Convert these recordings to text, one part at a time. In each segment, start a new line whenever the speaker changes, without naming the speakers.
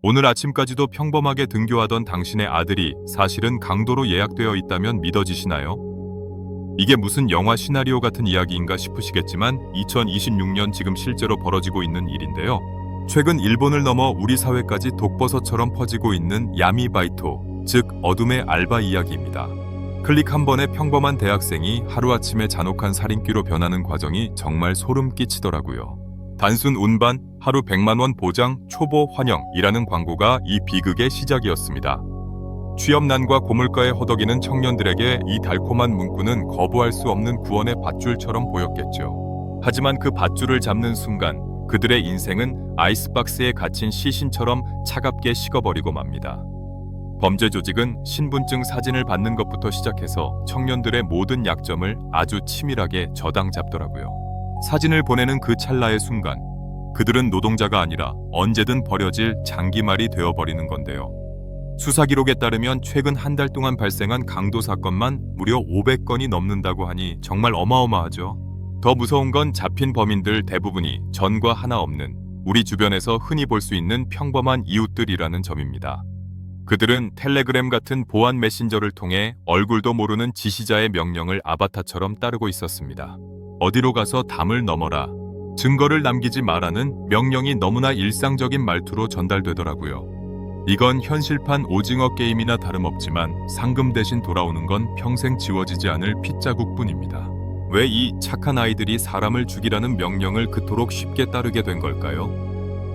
오늘 아침까지도 평범하게 등교하던 당신의 아들이 사실은 강도로 예약되어 있다면 믿어지시나요? 이게 무슨 영화 시나리오 같은 이야기인가 싶으시겠지만 2026년 지금 실제로 벌어지고 있는 일인데요. 최근 일본을 넘어 우리 사회까지 독버섯처럼 퍼지고 있는 야미바이토, 즉 어둠의 알바 이야기입니다. 클릭 한 번에 평범한 대학생이 하루아침에 잔혹한 살인귀로 변하는 과정이 정말 소름 끼치더라고요. 단순 운반, 하루 100만 원 보장, 초보 환영이라는 광고가 이 비극의 시작이었습니다. 취업난과 고물가에 허덕이는 청년들에게 이 달콤한 문구는 거부할 수 없는 구원의 밧줄처럼 보였겠죠. 하지만 그 밧줄을 잡는 순간 그들의 인생은 아이스박스에 갇힌 시신처럼 차갑게 식어버리고 맙니다. 범죄 조직은 신분증 사진을 받는 것부터 시작해서 청년들의 모든 약점을 아주 치밀하게 저당 잡더라고요. 사진을 보내는 그 찰나의 순간 그들은 노동자가 아니라 언제든 버려질 장기말이 되어버리는 건데요. 수사 기록에 따르면 최근 한 달 동안 발생한 강도 사건만 무려 500건이 넘는다고 하니 정말 어마어마하죠. 더 무서운 건 잡힌 범인들 대부분이 전과 하나 없는 우리 주변에서 흔히 볼 수 있는 평범한 이웃들이라는 점입니다. 그들은 텔레그램 같은 보안 메신저를 통해 얼굴도 모르는 지시자의 명령을 아바타처럼 따르고 있었습니다. 어디로 가서 담을 넘어라, 증거를 남기지 마라는 명령이 너무나 일상적인 말투로 전달되더라고요. 이건 현실판 오징어 게임이나 다름없지만 상금 대신 돌아오는 건 평생 지워지지 않을 핏자국뿐입니다. 왜 이 착한 아이들이 사람을 죽이라는 명령을 그토록 쉽게 따르게 된 걸까요?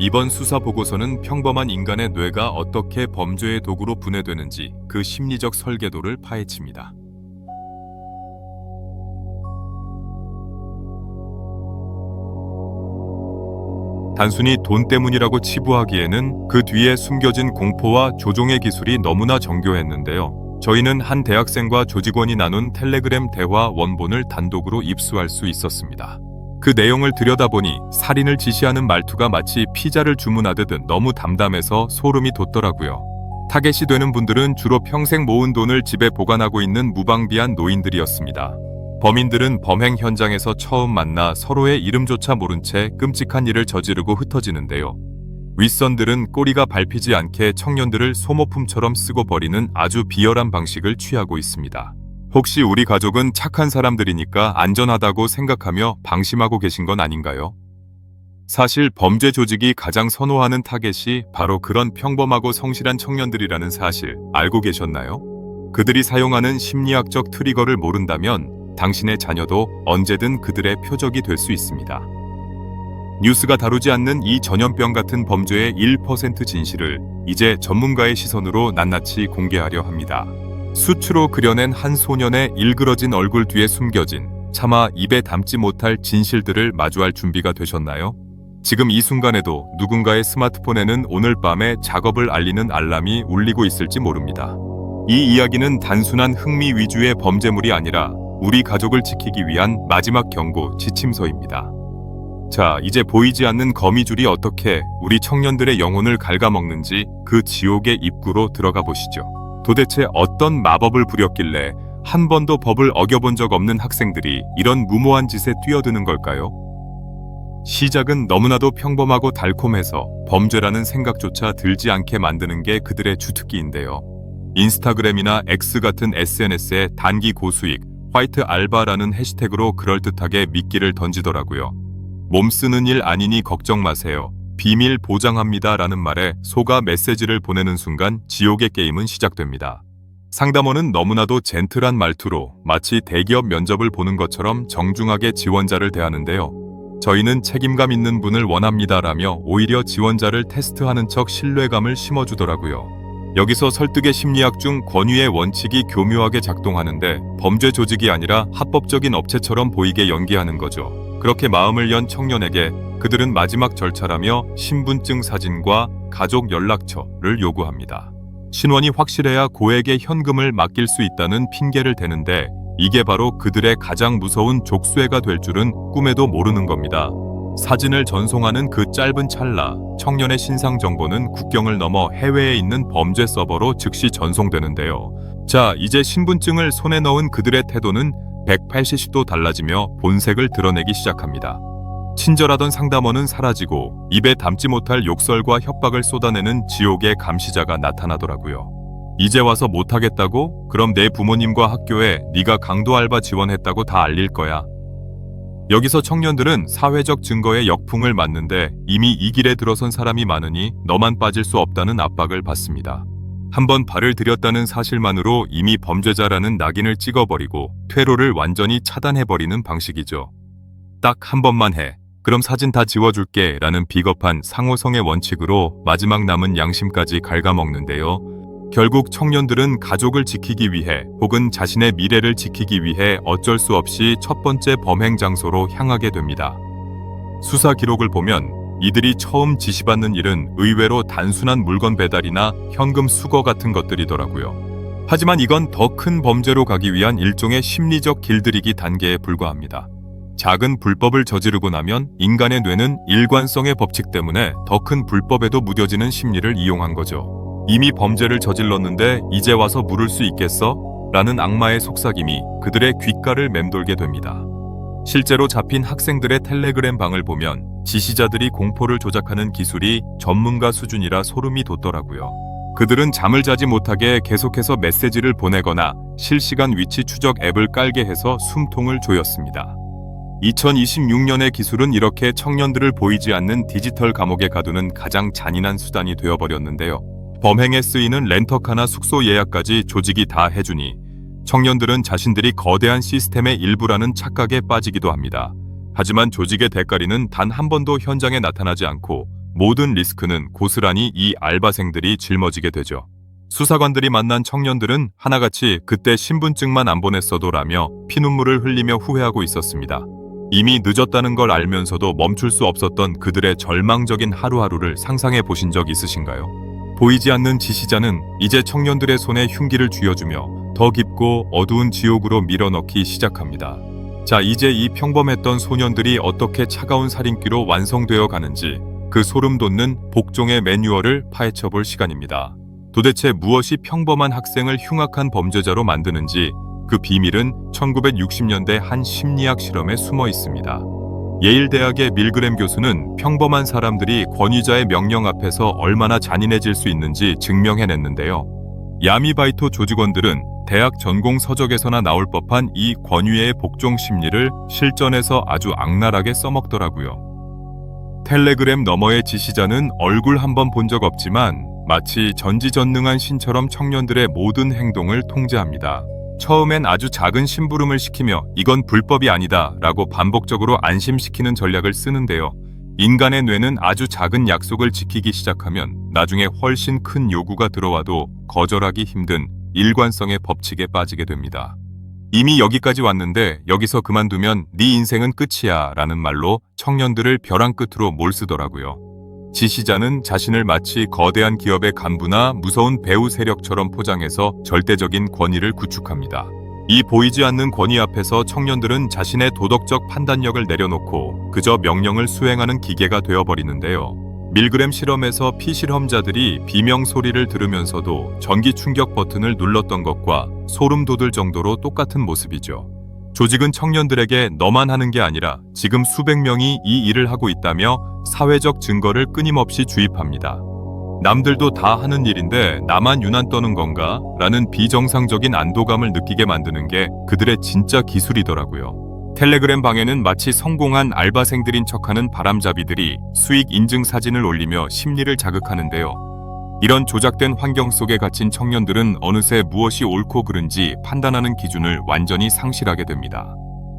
이번 수사 보고서는 평범한 인간의 뇌가 어떻게 범죄의 도구로 분해되는지 그 심리적 설계도를 파헤칩니다. 단순히 돈 때문이라고 치부하기에는 그 뒤에 숨겨진 공포와 조종의 기술이 너무나 정교했는데요. 저희는 한 대학생과 조직원이 나눈 텔레그램 대화 원본을 단독으로 입수할 수 있었습니다. 그 내용을 들여다보니 살인을 지시하는 말투가 마치 피자를 주문하듯 너무 담담해서 소름이 돋더라고요. 타겟이 되는 분들은 주로 평생 모은 돈을 집에 보관하고 있는 무방비한 노인들이었습니다. 범인들은 범행 현장에서 처음 만나 서로의 이름조차 모른 채 끔찍한 일을 저지르고 흩어지는데요. 윗선들은 꼬리가 밟히지 않게 청년들을 소모품처럼 쓰고 버리는 아주 비열한 방식을 취하고 있습니다. 혹시 우리 가족은 착한 사람들이니까 안전하다고 생각하며 방심하고 계신 건 아닌가요? 사실 범죄 조직이 가장 선호하는 타겟이 바로 그런 평범하고 성실한 청년들이라는 사실 알고 계셨나요? 그들이 사용하는 심리학적 트리거를 모른다면 당신의 자녀도 언제든 그들의 표적이 될 수 있습니다. 뉴스가 다루지 않는 이 전염병 같은 범죄의 1% 진실을 이제 전문가의 시선으로 낱낱이 공개하려 합니다. 수치로 그려낸 한 소년의 일그러진 얼굴 뒤에 숨겨진 차마 입에 담지 못할 진실들을 마주할 준비가 되셨나요? 지금 이 순간에도 누군가의 스마트폰에는 오늘 밤에 작업을 알리는 알람이 울리고 있을지 모릅니다. 이 이야기는 단순한 흥미 위주의 범죄물이 아니라 우리 가족을 지키기 위한 마지막 경고 지침서입니다. 자, 이제 보이지 않는 거미줄이 어떻게 우리 청년들의 영혼을 갉아먹는지 그 지옥의 입구로 들어가 보시죠. 도대체 어떤 마법을 부렸길래 한 번도 법을 어겨본 적 없는 학생들이 이런 무모한 짓에 뛰어드는 걸까요? 시작은 너무나도 평범하고 달콤해서 범죄라는 생각조차 들지 않게 만드는 게 그들의 주특기인데요. 인스타그램이나 X 같은 SNS에 단기 고수익, 화이트 알바라는 해시태그로 그럴듯하게 미끼를 던지더라고요. 몸 쓰는 일 아니니 걱정 마세요. 비밀 보장합니다 라는 말에 속아 메시지를 보내는 순간 지옥의 게임은 시작됩니다. 상담원은 너무나도 젠틀한 말투로 마치 대기업 면접을 보는 것처럼 정중하게 지원자를 대하는데요. 저희는 책임감 있는 분을 원합니다라며 오히려 지원자를 테스트하는 척 신뢰감을 심어주더라고요. 여기서 설득의 심리학 중 권위의 원칙이 교묘하게 작동하는데 범죄 조직이 아니라 합법적인 업체처럼 보이게 연기하는 거죠. 그렇게 마음을 연 청년에게 그들은 마지막 절차라며 신분증 사진과 가족 연락처를 요구합니다. 신원이 확실해야 고액의 현금을 맡길 수 있다는 핑계를 대는데 이게 바로 그들의 가장 무서운 족쇄가 될 줄은 꿈에도 모르는 겁니다. 사진을 전송하는 그 짧은 찰나, 청년의 신상 정보는 국경을 넘어 해외에 있는 범죄 서버로 즉시 전송되는데요. 자, 이제 신분증을 손에 넣은 그들의 태도는 180도 달라지며 본색을 드러내기 시작합니다. 친절하던 상담원은 사라지고 입에 담지 못할 욕설과 협박을 쏟아내는 지옥의 감시자가 나타나더라고요. 이제 와서 못하겠다고? 그럼 내 부모님과 학교에 네가 강도 알바 지원했다고 다 알릴 거야. 여기서 청년들은 사회적 증거의 역풍을 맞는데 이미 이 길에 들어선 사람이 많으니 너만 빠질 수 없다는 압박을 받습니다. 한번 발을 들였다는 사실만으로 이미 범죄자라는 낙인을 찍어버리고 퇴로를 완전히 차단해버리는 방식이죠. 딱 한 번만 해. 그럼 사진 다 지워줄게 라는 비겁한 상호성의 원칙으로 마지막 남은 양심까지 갉아먹는데요. 결국 청년들은 가족을 지키기 위해 혹은 자신의 미래를 지키기 위해 어쩔 수 없이 첫 번째 범행 장소로 향하게 됩니다. 수사 기록을 보면 이들이 처음 지시받는 일은 의외로 단순한 물건 배달이나 현금 수거 같은 것들이더라고요. 하지만 이건 더 큰 범죄로 가기 위한 일종의 심리적 길들이기 단계에 불과합니다. 작은 불법을 저지르고 나면 인간의 뇌는 일관성의 법칙 때문에 더 큰 불법에도 무뎌지는 심리를 이용한 거죠. 이미 범죄를 저질렀는데 이제 와서 물을 수 있겠어? 라는 악마의 속삭임이 그들의 귓가를 맴돌게 됩니다. 실제로 잡힌 학생들의 텔레그램 방을 보면 지시자들이 공포를 조작하는 기술이 전문가 수준이라 소름이 돋더라고요. 그들은 잠을 자지 못하게 계속해서 메시지를 보내거나 실시간 위치 추적 앱을 깔게 해서 숨통을 조였습니다. 2026년의 기술은 이렇게 청년들을 보이지 않는 디지털 감옥에 가두는 가장 잔인한 수단이 되어버렸는데요. 범행에 쓰이는 렌터카나 숙소 예약까지 조직이 다 해주니 청년들은 자신들이 거대한 시스템의 일부라는 착각에 빠지기도 합니다. 하지만 조직의 대가리는 단 한 번도 현장에 나타나지 않고 모든 리스크는 고스란히 이 알바생들이 짊어지게 되죠. 수사관들이 만난 청년들은 하나같이 그때 신분증만 안 보냈어도 라며 피눈물을 흘리며 후회하고 있었습니다. 이미 늦었다는 걸 알면서도 멈출 수 없었던 그들의 절망적인 하루하루를 상상해 보신 적 있으신가요? 보이지 않는 지시자는 이제 청년들의 손에 흉기를 쥐어주며 더 깊고 어두운 지옥으로 밀어넣기 시작합니다. 자, 이제 이 평범했던 소년들이 어떻게 차가운 살인귀로 완성되어 가는지 그 소름 돋는 복종의 매뉴얼을 파헤쳐볼 시간입니다. 도대체 무엇이 평범한 학생을 흉악한 범죄자로 만드는지 그 비밀은 1960년대 한 심리학 실험에 숨어 있습니다. 예일대학의 밀그램 교수는 평범한 사람들이 권위자의 명령 앞에서 얼마나 잔인해질 수 있는지 증명해냈는데요. 야미바이토 조직원들은 대학 전공 서적에서나 나올 법한 이 권위의 복종 심리를 실전에서 아주 악랄하게 써먹더라고요. 텔레그램 너머의 지시자는 얼굴 한번 본 적 없지만 마치 전지전능한 신처럼 청년들의 모든 행동을 통제합니다. 처음엔 아주 작은 심부름을 시키며 이건 불법이 아니다 라고 반복적으로 안심시키는 전략을 쓰는데요. 인간의 뇌는 아주 작은 약속을 지키기 시작하면 나중에 훨씬 큰 요구가 들어와도 거절하기 힘든 일관성의 법칙에 빠지게 됩니다. 이미 여기까지 왔는데 여기서 그만두면 네 인생은 끝이야 라는 말로 청년들을 벼랑 끝으로 몰쓰더라고요. 지시자는 자신을 마치 거대한 기업의 간부나 무서운 배후 세력처럼 포장해서 절대적인 권위를 구축합니다. 이 보이지 않는 권위 앞에서 청년들은 자신의 도덕적 판단력을 내려놓고 그저 명령을 수행하는 기계가 되어버리는데요. 밀그램 실험에서 피실험자들이 비명 소리를 들으면서도 전기 충격 버튼을 눌렀던 것과 소름 돋을 정도로 똑같은 모습이죠. 조직은 청년들에게 너만 하는 게 아니라 지금 수백 명이 이 일을 하고 있다며 사회적 증거를 끊임없이 주입합니다. 남들도 다 하는 일인데 나만 유난 떠는 건가? 라는 비정상적인 안도감을 느끼게 만드는 게 그들의 진짜 기술이더라고요. 텔레그램 방에는 마치 성공한 알바생들인 척하는 바람잡이들이 수익 인증 사진을 올리며 심리를 자극하는데요. 이런 조작된 환경 속에 갇힌 청년들은 어느새 무엇이 옳고 그른지 판단하는 기준을 완전히 상실하게 됩니다.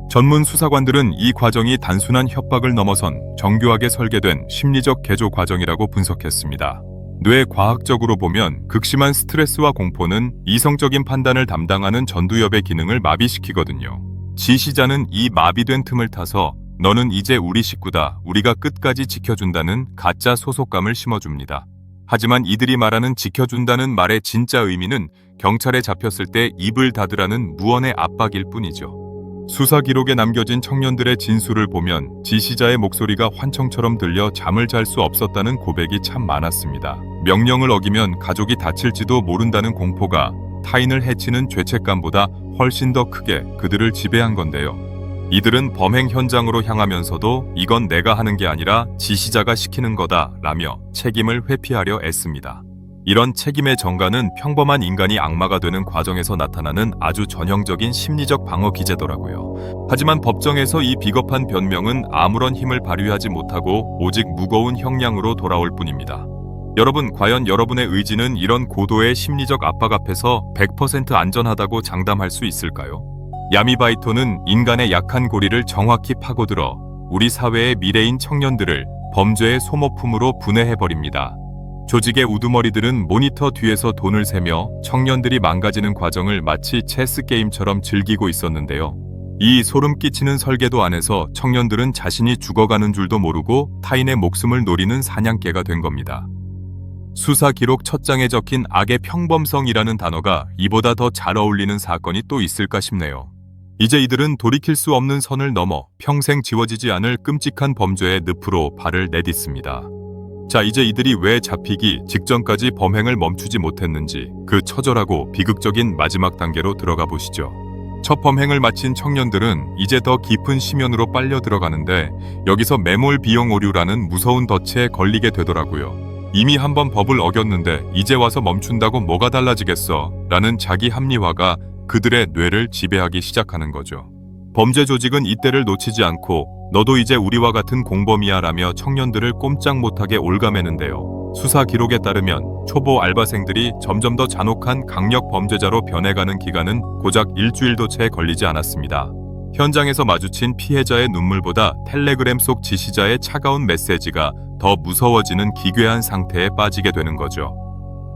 전문 수사관들은 이 과정이 단순한 협박을 넘어선 정교하게 설계된 심리적 개조 과정이라고 분석했습니다. 뇌 과학적으로 보면 극심한 스트레스와 공포는 이성적인 판단을 담당하는 전두엽의 기능을 마비시키거든요. 지시자는 이 마비된 틈을 타서 너는 이제 우리 식구다, 우리가 끝까지 지켜준다는 가짜 소속감을 심어줍니다. 하지만 이들이 말하는 지켜준다는 말의 진짜 의미는 경찰에 잡혔을 때 입을 닫으라는 무언의 압박일 뿐이죠. 수사 기록에 남겨진 청년들의 진술을 보면 지시자의 목소리가 환청처럼 들려 잠을 잘 수 없었다는 고백이 참 많았습니다. 명령을 어기면 가족이 다칠지도 모른다는 공포가 타인을 해치는 죄책감보다 훨씬 더 크게 그들을 지배한 건데요. 이들은 범행 현장으로 향하면서도 이건 내가 하는 게 아니라 지시자가 시키는 거다 라며 책임을 회피하려 애씁니다. 이런 책임의 전가는 평범한 인간이 악마가 되는 과정에서 나타나는 아주 전형적인 심리적 방어 기제더라고요. 하지만 법정에서 이 비겁한 변명은 아무런 힘을 발휘하지 못하고 오직 무거운 형량으로 돌아올 뿐입니다. 여러분, 과연 여러분의 의지는 이런 고도의 심리적 압박 앞에서 100% 안전하다고 장담할 수 있을까요? 야미바이토는 인간의 약한 고리를 정확히 파고들어 우리 사회의 미래인 청년들을 범죄의 소모품으로 분해해버립니다. 조직의 우두머리들은 모니터 뒤에서 돈을 세며 청년들이 망가지는 과정을 마치 체스 게임처럼 즐기고 있었는데요. 이 소름 끼치는 설계도 안에서 청년들은 자신이 죽어가는 줄도 모르고 타인의 목숨을 노리는 사냥개가 된 겁니다. 수사 기록 첫 장에 적힌 악의 평범성이라는 단어가 이보다 더 잘 어울리는 사건이 또 있을까 싶네요. 이제 이들은 돌이킬 수 없는 선을 넘어 평생 지워지지 않을 끔찍한 범죄의 늪으로 발을 내딛습니다. 자, 이제 이들이 왜 잡히기 직전까지 범행을 멈추지 못했는지 그 처절하고 비극적인 마지막 단계로 들어가 보시죠. 첫 범행을 마친 청년들은 이제 더 깊은 심연으로 빨려 들어가는데 여기서 매몰 비용 오류라는 무서운 덫에 걸리게 되더라고요. 이미 한번 법을 어겼는데 이제 와서 멈춘다고 뭐가 달라지겠어? 라는 자기 합리화가 그들의 뇌를 지배하기 시작하는 거죠. 범죄 조직은 이때를 놓치지 않고 너도 이제 우리와 같은 공범이야 라며 청년들을 꼼짝 못하게 올가매는데요. 수사 기록에 따르면 초보 알바생들이 점점 더 잔혹한 강력 범죄자로 변해가는 기간은 고작 일주일도 채 걸리지 않았습니다. 현장에서 마주친 피해자의 눈물보다 텔레그램 속 지시자의 차가운 메시지가 더 무서워지는 기괴한 상태에 빠지게 되는 거죠.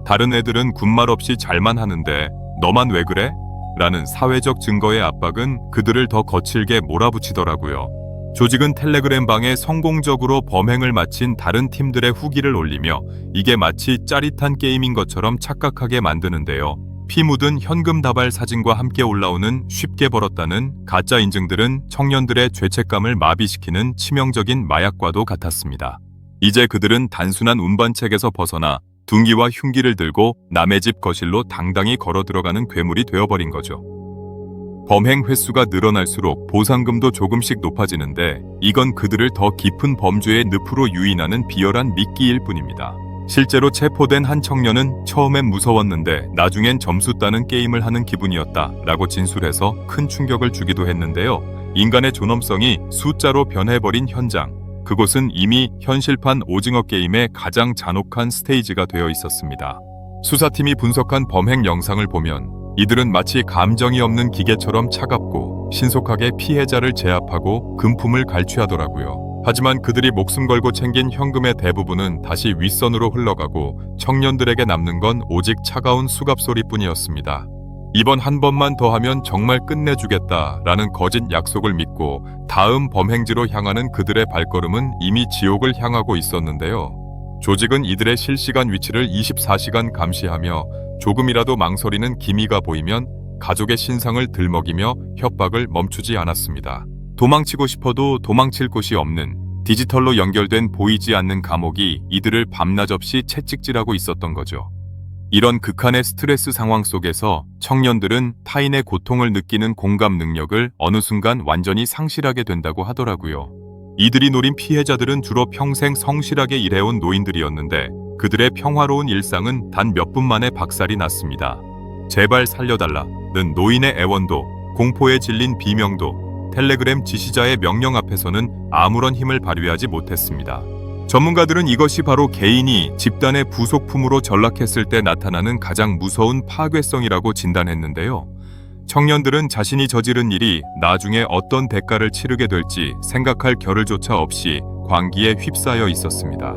다른 애들은 군말 없이 잘만 하는데 너만 왜 그래? 라는 사회적 증거의 압박은 그들을 더 거칠게 몰아붙이더라고요. 조직은 텔레그램 방에 성공적으로 범행을 마친 다른 팀들의 후기를 올리며 이게 마치 짜릿한 게임인 것처럼 착각하게 만드는데요. 피 묻은 현금 다발 사진과 함께 올라오는 쉽게 벌었다는 가짜 인증들은 청년들의 죄책감을 마비시키는 치명적인 마약과도 같았습니다. 이제 그들은 단순한 운반책에서 벗어나 둥기와 흉기를 들고 남의 집 거실로 당당히 걸어 들어가는 괴물이 되어버린 거죠. 범행 횟수가 늘어날수록 보상금도 조금씩 높아지는데 이건 그들을 더 깊은 범죄의 늪으로 유인하는 비열한 미끼일 뿐입니다. 실제로 체포된 한 청년은 처음엔 무서웠는데 나중엔 점수 따는 게임을 하는 기분이었다 라고 진술해서 큰 충격을 주기도 했는데요. 인간의 존엄성이 숫자로 변해버린 현장, 그곳은 이미 현실판 오징어 게임의 가장 잔혹한 스테이지가 되어 있었습니다. 수사팀이 분석한 범행 영상을 보면 이들은 마치 감정이 없는 기계처럼 차갑고 신속하게 피해자를 제압하고 금품을 갈취하더라고요. 하지만 그들이 목숨 걸고 챙긴 현금의 대부분은 다시 윗선으로 흘러가고 청년들에게 남는 건 오직 차가운 수갑 소리뿐이었습니다. 이번 한 번만 더 하면 정말 끝내주겠다라는 거짓 약속을 믿고 다음 범행지로 향하는 그들의 발걸음은 이미 지옥을 향하고 있었는데요. 조직은 이들의 실시간 위치를 24시간 감시하며 조금이라도 망설이는 기미가 보이면 가족의 신상을 들먹이며 협박을 멈추지 않았습니다. 도망치고 싶어도 도망칠 곳이 없는 디지털로 연결된 보이지 않는 감옥이 이들을 밤낮 없이 채찍질하고 있었던 거죠. 이런 극한의 스트레스 상황 속에서 청년들은 타인의 고통을 느끼는 공감 능력을 어느 순간 완전히 상실하게 된다고 하더라고요. 이들이 노린 피해자들은 주로 평생 성실하게 일해온 노인들이었는데 그들의 평화로운 일상은 단 몇 분 만에 박살이 났습니다. 제발 살려달라는 노인의 애원도, 공포에 질린 비명도, 텔레그램 지시자의 명령 앞에서는 아무런 힘을 발휘하지 못했습니다. 전문가들은 이것이 바로 개인이 집단의 부속품으로 전락했을 때 나타나는 가장 무서운 파괴성이라고 진단했는데요. 청년들은 자신이 저지른 일이 나중에 어떤 대가를 치르게 될지 생각할 겨를조차 없이 광기에 휩싸여 있었습니다.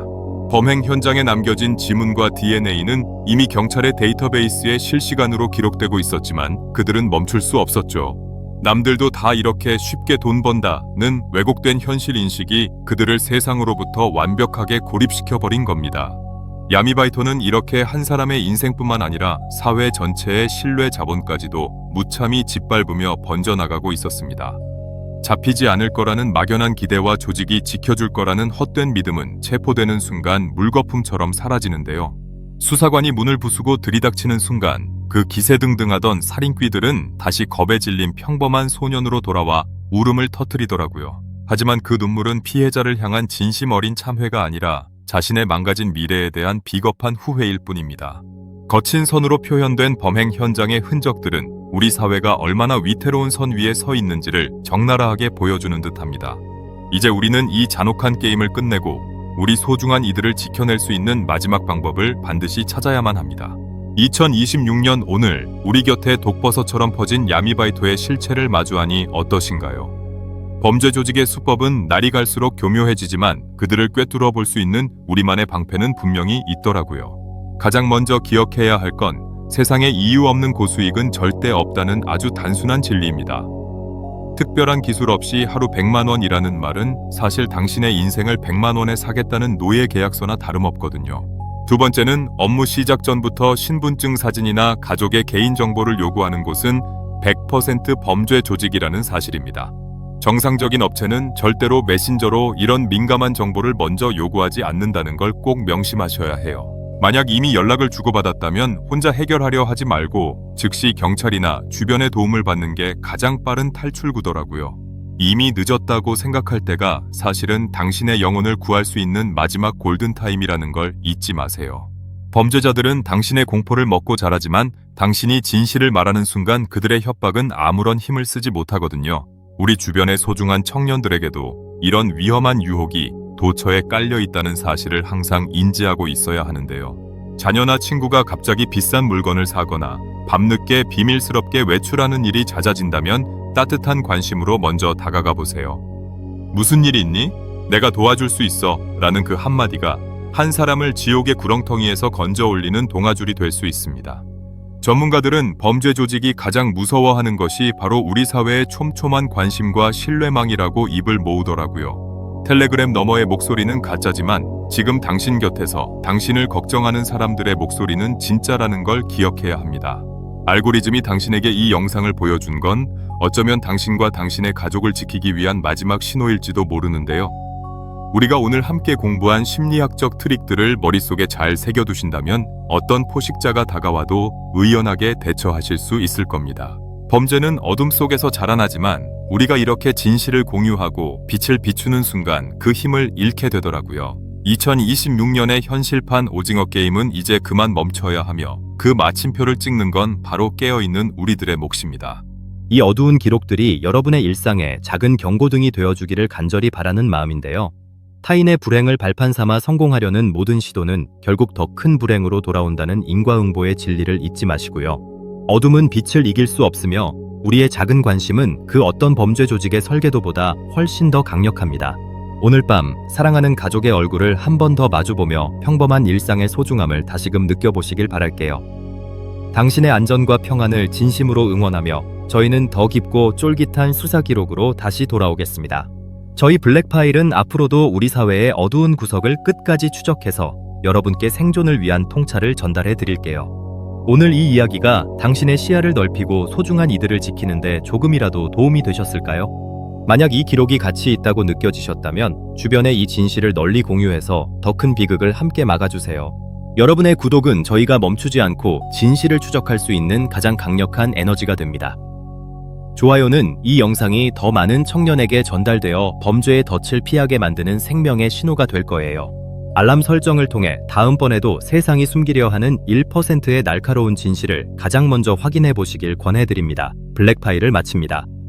범행 현장에 남겨진 지문과 DNA는 이미 경찰의 데이터베이스에 실시간으로 기록되고 있었지만 그들은 멈출 수 없었죠. 남들도 다 이렇게 쉽게 돈 번다는 왜곡된 현실 인식이 그들을 세상으로부터 완벽하게 고립시켜버린 겁니다. 야미바이토는 이렇게 한 사람의 인생뿐만 아니라 사회 전체의 신뢰 자본까지도 무참히 짓밟으며 번져나가고 있었습니다. 잡히지 않을 거라는 막연한 기대와 조직이 지켜줄 거라는 헛된 믿음은 체포되는 순간 물거품처럼 사라지는데요. 수사관이 문을 부수고 들이닥치는 순간 그 기세등등하던 살인귀들은 다시 겁에 질린 평범한 소년으로 돌아와 울음을 터뜨리더라고요. 하지만 그 눈물은 피해자를 향한 진심 어린 참회가 아니라 자신의 망가진 미래에 대한 비겁한 후회일 뿐입니다. 거친 선으로 표현된 범행 현장의 흔적들은 우리 사회가 얼마나 위태로운 선 위에 서 있는지를 적나라하게 보여주는 듯합니다. 이제 우리는 이 잔혹한 게임을 끝내고 우리 소중한 이들을 지켜낼 수 있는 마지막 방법을 반드시 찾아야만 합니다. 2026년 오늘 우리 곁에 독버섯처럼 퍼진 야미바이토의 실체를 마주하니 어떠신가요? 범죄 조직의 수법은 날이 갈수록 교묘해지지만 그들을 꿰뚫어 볼 수 있는 우리만의 방패는 분명히 있더라고요. 가장 먼저 기억해야 할 건 세상에 이유 없는 고수익은 절대 없다는 아주 단순한 진리입니다. 특별한 기술 없이 하루 100만 원이라는 말은 사실 당신의 인생을 100만 원에 사겠다는 노예 계약서나 다름없거든요. 두 번째는 업무 시작 전부터 신분증 사진이나 가족의 개인정보를 요구하는 곳은 100% 범죄 조직이라는 사실입니다. 정상적인 업체는 절대로 메신저로 이런 민감한 정보를 먼저 요구하지 않는다는 걸 꼭 명심하셔야 해요. 만약 이미 연락을 주고받았다면 혼자 해결하려 하지 말고 즉시 경찰이나 주변의 도움을 받는 게 가장 빠른 탈출구더라고요. 이미 늦었다고 생각할 때가 사실은 당신의 영혼을 구할 수 있는 마지막 골든타임이라는 걸 잊지 마세요. 범죄자들은 당신의 공포를 먹고 자라지만 당신이 진실을 말하는 순간 그들의 협박은 아무런 힘을 쓰지 못하거든요. 우리 주변의 소중한 청년들에게도 이런 위험한 유혹이 도처에 깔려 있다는 사실을 항상 인지하고 있어야 하는데요. 자녀나 친구가 갑자기 비싼 물건을 사거나 밤늦게 비밀스럽게 외출하는 일이 잦아진다면 따뜻한 관심으로 먼저 다가가 보세요. 무슨 일 있니? 내가 도와줄 수 있어 라는 그 한마디가 한 사람을 지옥의 구렁텅이에서 건져 올리는 동아줄이 될 수 있습니다. 전문가들은 범죄 조직이 가장 무서워하는 것이 바로 우리 사회의 촘촘한 관심과 신뢰망이라고 입을 모으더라고요. 텔레그램 너머의 목소리는 가짜지만 지금 당신 곁에서 당신을 걱정하는 사람들의 목소리는 진짜라는 걸 기억해야 합니다. 알고리즘이 당신에게 이 영상을 보여준 건 어쩌면 당신과 당신의 가족을 지키기 위한 마지막 신호일지도 모르는데요. 우리가 오늘 함께 공부한 심리학적 트릭들을 머릿속에 잘 새겨두신다면 어떤 포식자가 다가와도 의연하게 대처하실 수 있을 겁니다. 범죄는 어둠 속에서 자라나지만 우리가 이렇게 진실을 공유하고 빛을 비추는 순간 그 힘을 잃게 되더라고요. 2026년의 현실판 오징어 게임은 이제 그만 멈춰야 하며 그 마침표를 찍는 건 바로 깨어있는 우리들의 몫입니다.
이 어두운 기록들이 여러분의 일상에 작은 경고등이 되어주기를 간절히 바라는 마음인데요. 타인의 불행을 발판 삼아 성공하려는 모든 시도는 결국 더 큰 불행으로 돌아온다는 인과응보의 진리를 잊지 마시고요. 어둠은 빛을 이길 수 없으며 우리의 작은 관심은 그 어떤 범죄 조직의 설계도보다 훨씬 더 강력합니다. 오늘 밤 사랑하는 가족의 얼굴을 한 번 더 마주보며 평범한 일상의 소중함을 다시금 느껴보시길 바랄게요. 당신의 안전과 평안을 진심으로 응원하며 저희는 더 깊고 쫄깃한 수사 기록으로 다시 돌아오겠습니다. 저희 블랙파일은 앞으로도 우리 사회의 어두운 구석을 끝까지 추적해서 여러분께 생존을 위한 통찰을 전달해 드릴게요. 오늘 이 이야기가 당신의 시야를 넓히고 소중한 이들을 지키는데 조금이라도 도움이 되셨을까요? 만약 이 기록이 가치 있다고 느껴지셨다면 주변에 이 진실을 널리 공유해서 더 큰 비극을 함께 막아주세요. 여러분의 구독은 저희가 멈추지 않고 진실을 추적할 수 있는 가장 강력한 에너지가 됩니다. 좋아요는 이 영상이 더 많은 청년에게 전달되어 범죄의 덫을 피하게 만드는 생명의 신호가 될 거예요. 알람 설정을 통해 다음번에도 세상이 숨기려 하는 1%의 날카로운 진실을 가장 먼저 확인해 보시길 권해드립니다. 블랙파일을 마칩니다.